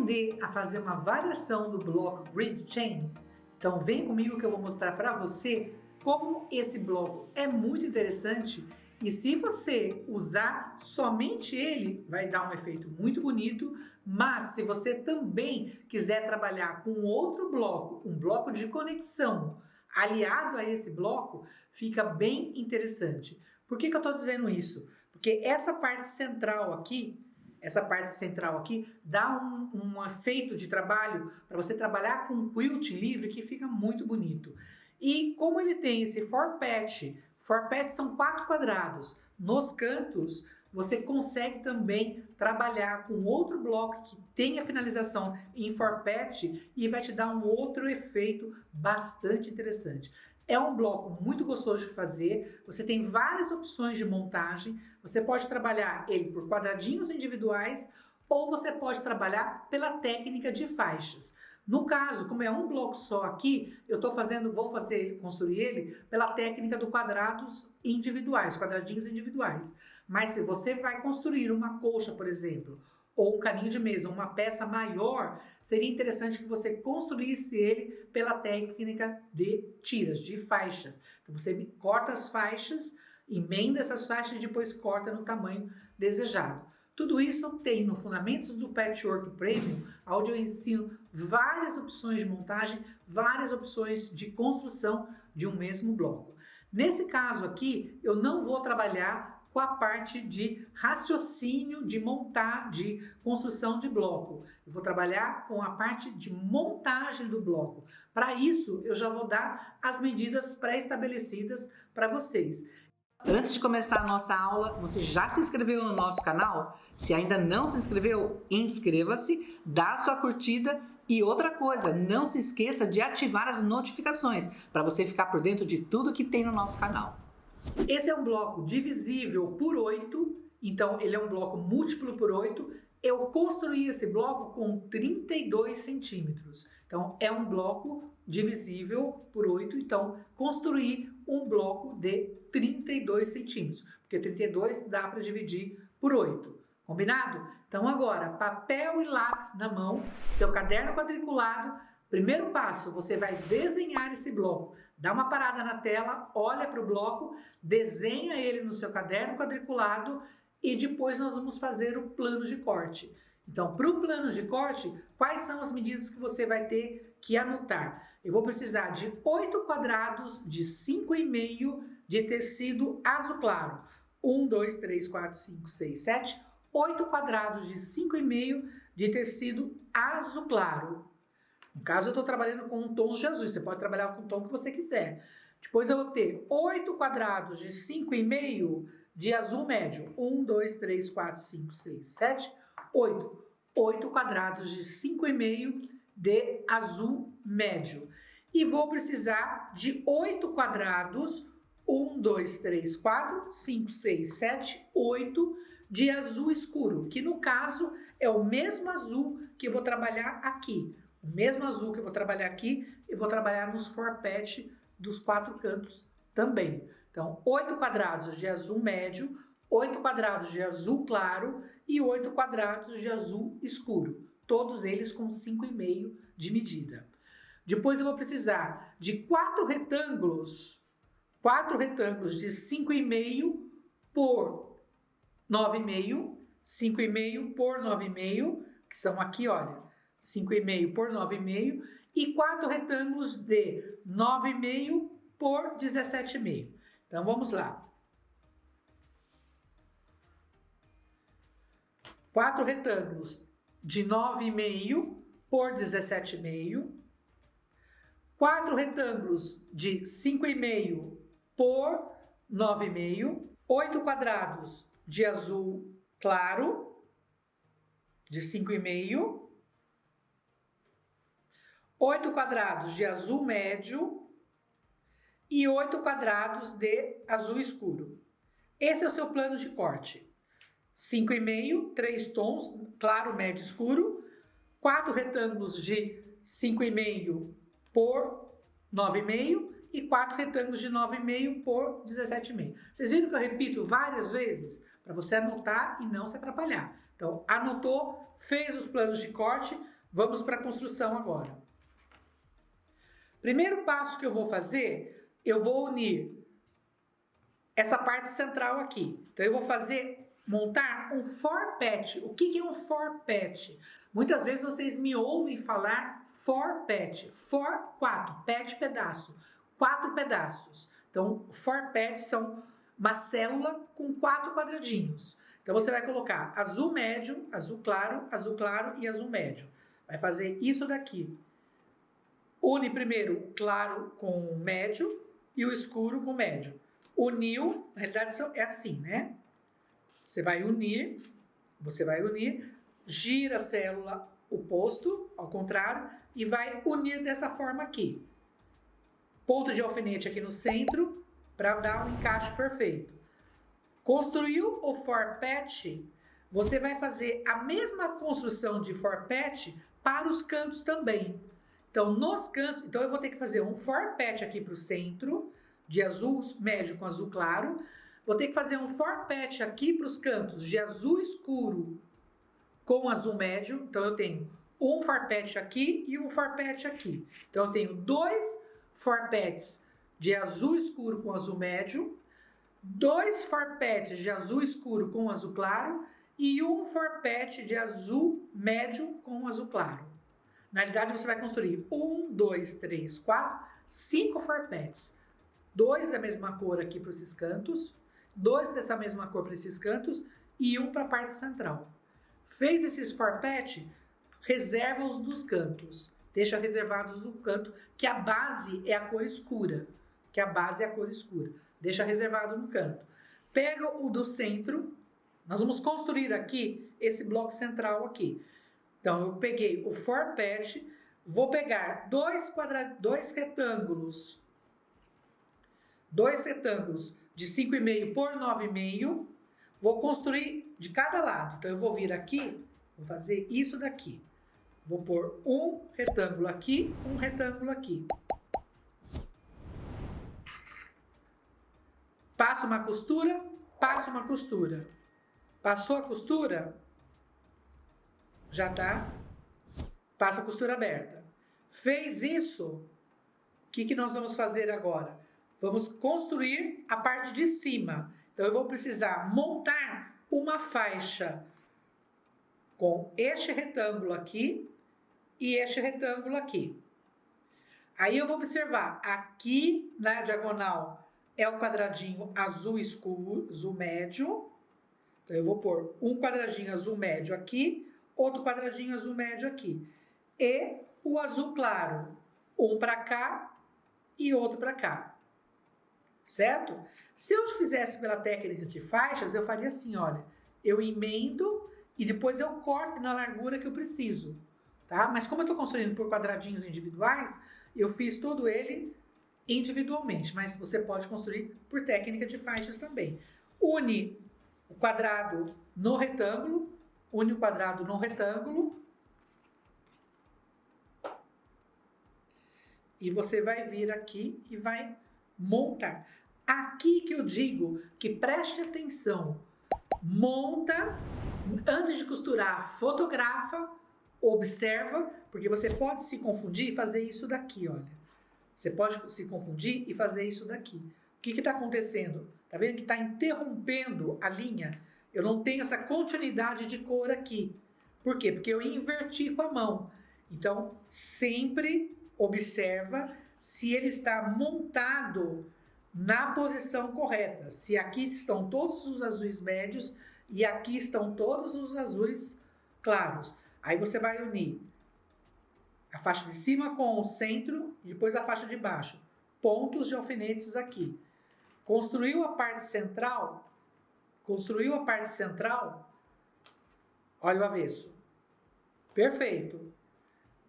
aprender a fazer uma variação do bloco Grid Chain? Então vem comigo que eu vou mostrar para você como esse bloco é muito interessante e se você usar somente ele, vai dar um efeito muito bonito, mas se você também quiser trabalhar com outro bloco, um bloco de conexão aliado a esse bloco, fica bem interessante. Por que eu estou dizendo isso? Porque essa parte central aqui dá um efeito de trabalho para você trabalhar com um quilt livre que fica muito bonito. E como ele tem esse for patch são 4 quadrados, nos cantos você consegue também trabalhar com outro bloco que tenha finalização em for patch e vai te dar um outro efeito bastante interessante. É um bloco muito gostoso de fazer, você tem várias opções de montagem, você pode trabalhar ele por quadradinhos individuais ou você pode trabalhar pela técnica de faixas. No caso, como é um bloco só aqui, vou construir ele pela técnica do quadradinhos individuais. Mas se você vai construir uma colcha, por exemplo, ou um caninho de mesa, uma peça maior, seria interessante que você construísse ele pela técnica de tiras, de faixas. Então você corta as faixas, emenda essas faixas e depois corta no tamanho desejado. Tudo isso tem no Fundamentos do Patchwork Premium, onde eu ensino várias opções de montagem, várias opções de construção de um mesmo bloco. Nesse caso aqui, eu não vou trabalhar com a parte de raciocínio de construção de bloco. Eu vou trabalhar com a parte de montagem do bloco. Para isso, eu já vou dar as medidas pré-estabelecidas para vocês. Antes de começar a nossa aula, você já se inscreveu no nosso canal? Se ainda não se inscreveu, inscreva-se, dá a sua curtida e outra coisa, não se esqueça de ativar as notificações para você ficar por dentro de tudo que tem no nosso canal. Esse é um bloco divisível por 8, então ele é um bloco múltiplo por 8. Eu construí esse bloco com 32 centímetros. Então é um bloco divisível por 8, então construí um bloco de 32 centímetros, porque 32 dá para dividir por 8. Combinado? Então agora, papel e lápis na mão, seu caderno quadriculado. Primeiro passo, você vai desenhar esse bloco. Dá uma parada na tela, olha para o bloco, desenha ele no seu caderno quadriculado e depois nós vamos fazer o plano de corte. Então, para o plano de corte, quais são as medidas que você vai ter que anotar? Eu vou precisar de 8 quadrados de 5,5 de tecido azul claro. 1, 2, 3, 4, 5, 6, 7, 8 quadrados de 5,5 de tecido azul claro. No caso, eu estou trabalhando com tons de azul, você pode trabalhar com o tom que você quiser. Depois eu vou ter 8 quadrados de 5,5 de azul médio. 1, 2, 3, 4, 5, 6, 7, 8. 8 quadrados de 5,5 de azul médio. E vou precisar de 8 quadrados, 1, 2, 3, 4, 5, 6, 7, 8 de azul escuro, que no caso é o mesmo azul que eu vou trabalhar aqui. O mesmo azul que eu vou trabalhar aqui, eu vou trabalhar nos for patch dos 4 cantos também. Então, 8 quadrados de azul médio, 8 quadrados de azul claro e 8 quadrados de azul escuro. Todos eles com 5,5 de medida. Depois eu vou precisar de 4 retângulos de 5,5 por 9,5, 5,5 por 9,5, que são aqui, olha, 5,5 por 9,5 e 4 retângulos de 9,5 por 17,5. Então, vamos lá. 4 retângulos de 9,5 por 17,5. 4 retângulos de 5,5 por 9,5. 8 quadrados de azul claro, de 5,5. 8 quadrados de azul médio e 8 quadrados de azul escuro. Esse é o seu plano de corte. 5,5, 3 tons, claro, médio, escuro. 4 retângulos de 5,5 por 9,5 e 4 retângulos de 9,5 por 17,5. Vocês viram que eu repito várias vezes? Para você anotar e não se atrapalhar. Então, anotou, fez os planos de corte, Vamos para a construção agora. Primeiro passo que eu vou fazer, eu vou unir essa parte central aqui. Então, eu vou montar um forpet. O que é um forpet? Muitas vezes vocês me ouvem falar forpet. For, 4, pet, pedaço. 4 pedaços. Então, forpet são uma célula com 4 quadradinhos. Então, você vai colocar azul médio, azul claro e azul médio. Vai fazer isso daqui. Une primeiro o claro com o médio e o escuro com o médio. Uniu, na realidade é assim, né? Você vai unir, gira a célula oposto, ao contrário, e vai unir dessa forma aqui. Ponto de alfinete aqui no centro, para dar um encaixe perfeito. Construiu o forpet, você vai fazer a mesma construção de forpet para os cantos também. Então, nos cantos, eu vou ter que fazer um forpet aqui para o centro, de azul médio com azul claro. Vou ter que fazer um forpet aqui para os cantos de azul escuro com azul médio. Então, eu tenho um forpet aqui e um forpet aqui. Então, eu tenho 2 forpets de azul escuro com azul médio, 2 forpets de azul escuro com azul claro e um forpet de azul médio com azul claro. Na realidade, você vai construir 1, 2, 3, 4, 5 forpets. 2 da mesma cor aqui para esses cantos, 2 dessa mesma cor para esses cantos e um para a parte central. Fez esses forpet, reserva-os dos cantos. Deixa reservados do canto, que a base é a cor escura. Deixa reservado no canto. Pega o do centro. Nós vamos construir aqui esse bloco central aqui. Então, eu peguei o forpet, vou pegar dois retângulos de 5,5 por 9,5, vou construir de cada lado. Então, eu vou vir aqui, vou fazer isso daqui. Vou pôr um retângulo aqui, um retângulo aqui. Passo uma costura, passo uma costura. Passou a costura, já tá, passa a costura aberta. Fez isso, o que nós vamos fazer agora? Vamos construir a parte de cima. Então, eu vou precisar montar uma faixa com este retângulo aqui e este retângulo aqui. Aí, eu vou observar, aqui na diagonal é o quadradinho azul escuro, azul médio. Então, eu vou pôr um quadradinho azul médio aqui, outro quadradinho azul médio aqui. E o azul claro, um para cá e outro para cá. Certo? Se eu fizesse pela técnica de faixas, eu faria assim, olha. Eu emendo e depois eu corto na largura que eu preciso. Tá? Mas como eu estou construindo por quadradinhos individuais, eu fiz todo ele individualmente. Mas você pode construir por técnica de faixas também. Une o quadrado no retângulo. Une o quadrado no retângulo. E você vai vir aqui e vai montar. Aqui que eu digo que preste atenção. Monta, antes de costurar, fotografa, observa, porque você pode se confundir e fazer isso daqui, olha. Você pode se confundir e fazer isso daqui. O que está acontecendo? Tá vendo que está interrompendo a linha? Eu não tenho essa continuidade de cor aqui. Por quê? Porque eu inverti com a mão. Então, sempre observa se ele está montado na posição correta. Se aqui estão todos os azuis médios e aqui estão todos os azuis claros. Aí você vai unir a faixa de cima com o centro e depois a faixa de baixo. Pontos de alfinetes aqui. Construiu a parte central. Olha o avesso. Perfeito.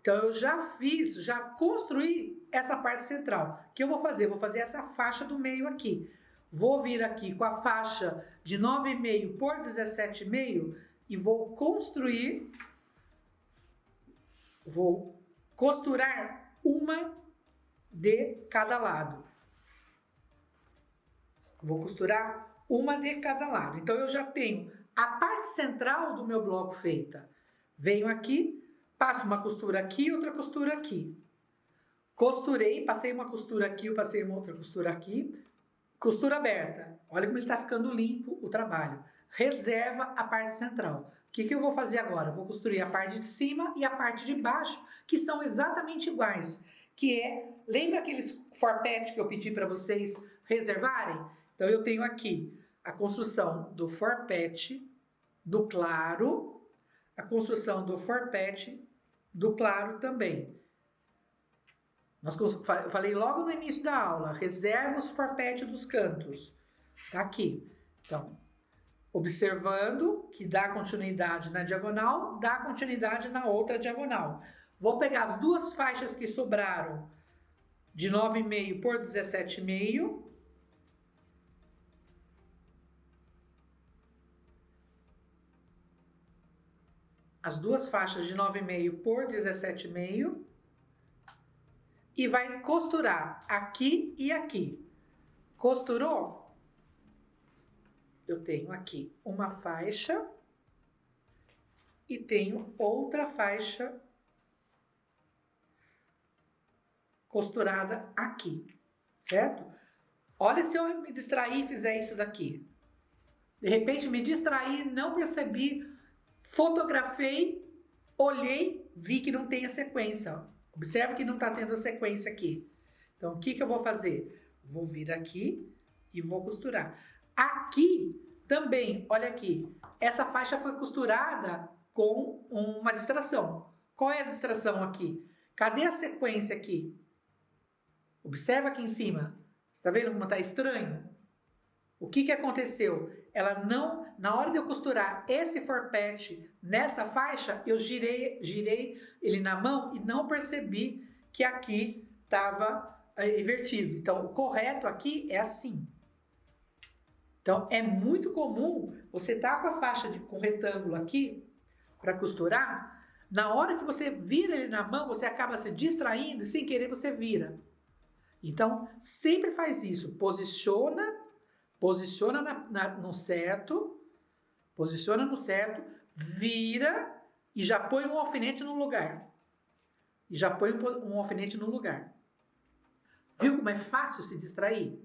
Então, eu já construí essa parte central. O que eu vou fazer? Vou fazer essa faixa do meio aqui. Vou vir aqui com a faixa de 9,5 por 17,5 e vou costurar uma de cada lado. Vou costurar uma de cada lado. Então, eu já tenho a parte central do meu bloco feita. Venho aqui, passo uma costura aqui, outra costura aqui. Costurei, passei uma costura aqui, eu passei uma outra costura aqui. Costura aberta. Olha como ele está ficando limpo o trabalho. Reserva a parte central. O que eu vou fazer agora? Vou costurar a parte de cima e a parte de baixo, que são exatamente iguais. Que é, lembra aqueles forpete que eu pedi para vocês reservarem? Então eu tenho aqui a construção do forpete do claro, a construção do forpete do claro também. Eu falei logo no início da aula, reserva os forpete dos cantos. Tá aqui. Então, observando que dá continuidade na diagonal, dá continuidade na outra diagonal. Vou pegar as duas faixas que sobraram de 9,5 por 17,5. As duas faixas de 9,5 por 17,5. E vai costurar aqui e aqui. Costurou? Eu tenho aqui uma faixa e tenho outra faixa costurada aqui, certo? Olha se eu me distrair e fizer isso daqui. De repente me distraí, não percebi, fotografei, olhei, vi que não tem a sequência. Observe que não está tendo a sequência aqui. Então, o que eu vou fazer? Vou vir aqui e vou costurar. Aqui também, olha aqui, essa faixa foi costurada com uma distração. Qual é a distração aqui? Cadê a sequência aqui? Observa aqui em cima. Está vendo como está estranho? O que aconteceu? Ela não, na hora de eu costurar esse forpete nessa faixa, eu girei ele na mão e não percebi que aqui estava invertido. Então, o correto aqui é assim. Então, é muito comum você estar com a faixa com retângulo aqui para costurar. Na hora que você vira ele na mão, você acaba se distraindo e sem querer você vira. Então, sempre faz isso. Posiciona no certo, vira e já põe um alfinete no lugar. Viu como é fácil se distrair?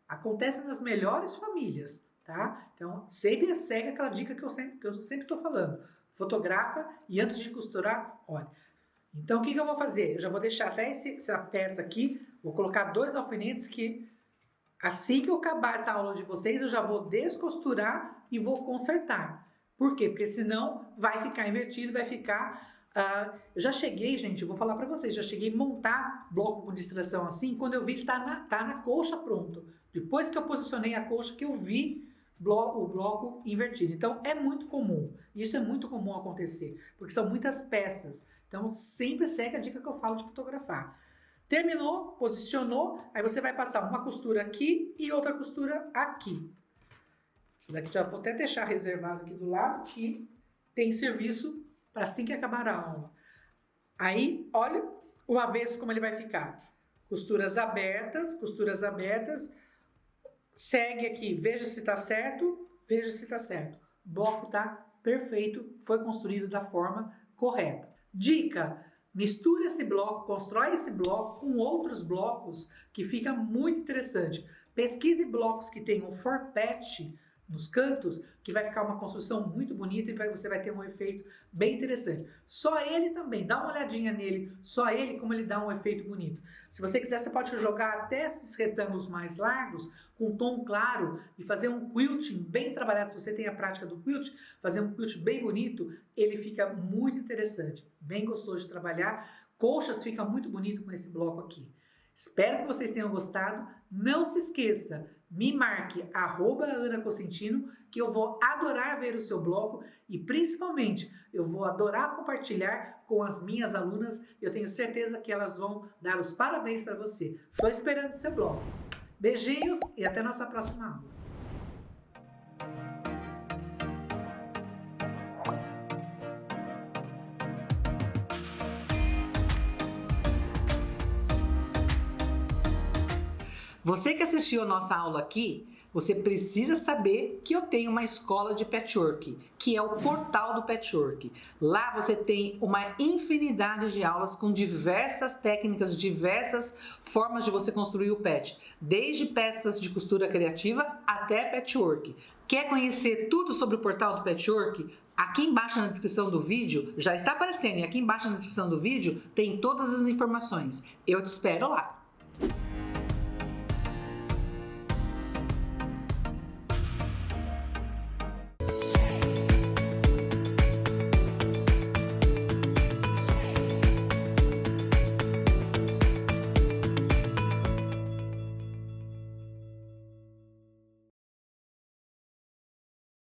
Acontece nas melhores famílias, tá? Então, sempre segue aquela dica que eu sempre estou falando. Fotografa e antes de costurar, olha. Então, o que eu vou fazer? Eu já vou deixar até essa peça aqui, vou colocar 2 alfinetes que assim que eu acabar essa aula de vocês, eu já vou descosturar e vou consertar. Por quê? Porque senão vai ficar invertido, vai ficar... eu já cheguei, gente, eu vou falar para vocês, já cheguei a montar bloco com distração assim, quando eu vi que tá na colcha pronto. Depois que eu posicionei a colcha, que eu vi o bloco invertido. Então, é muito comum. Isso é muito comum acontecer, porque são muitas peças. Então, sempre segue a dica que eu falo de fotografar. Terminou, posicionou, aí você vai passar uma costura aqui e outra costura aqui. Essa daqui já vou até deixar reservado aqui do lado, que tem serviço para assim que acabar a aula. Aí, olha uma vez como ele vai ficar. Costuras abertas, segue aqui, veja se está certo, O bloco está perfeito, foi construído da forma correta. Dica: misture esse bloco, constrói esse bloco com outros blocos que fica muito interessante. Pesquise blocos que tenham forpete nos cantos, que vai ficar uma construção muito bonita e você vai ter um efeito bem interessante. Só ele também, dá uma olhadinha nele, só ele como ele dá um efeito bonito. Se você quiser, você pode jogar até esses retângulos mais largos com tom claro e fazer um quilting bem trabalhado. Se você tem a prática do quilt, fazer um quilt bem bonito, ele fica muito interessante, bem gostoso de trabalhar. Colchas fica muito bonito com esse bloco aqui. Espero que vocês tenham gostado. Não se esqueça, me marque @AnaCosentino, que eu vou adorar ver o seu bloco e principalmente eu vou adorar compartilhar com as minhas alunas. Eu tenho certeza que elas vão dar os parabéns para você. Estou esperando o seu bloco. Beijinhos e até nossa próxima aula. Você que assistiu a nossa aula aqui, você precisa saber que eu tenho uma escola de patchwork, que é o portal do patchwork. Lá você tem uma infinidade de aulas com diversas técnicas, diversas formas de você construir o patch, desde peças de costura criativa até patchwork. Quer conhecer tudo sobre o portal do patchwork? Aqui embaixo na descrição do vídeo, já está aparecendo, e aqui embaixo na descrição do vídeo tem todas as informações. Eu te espero lá.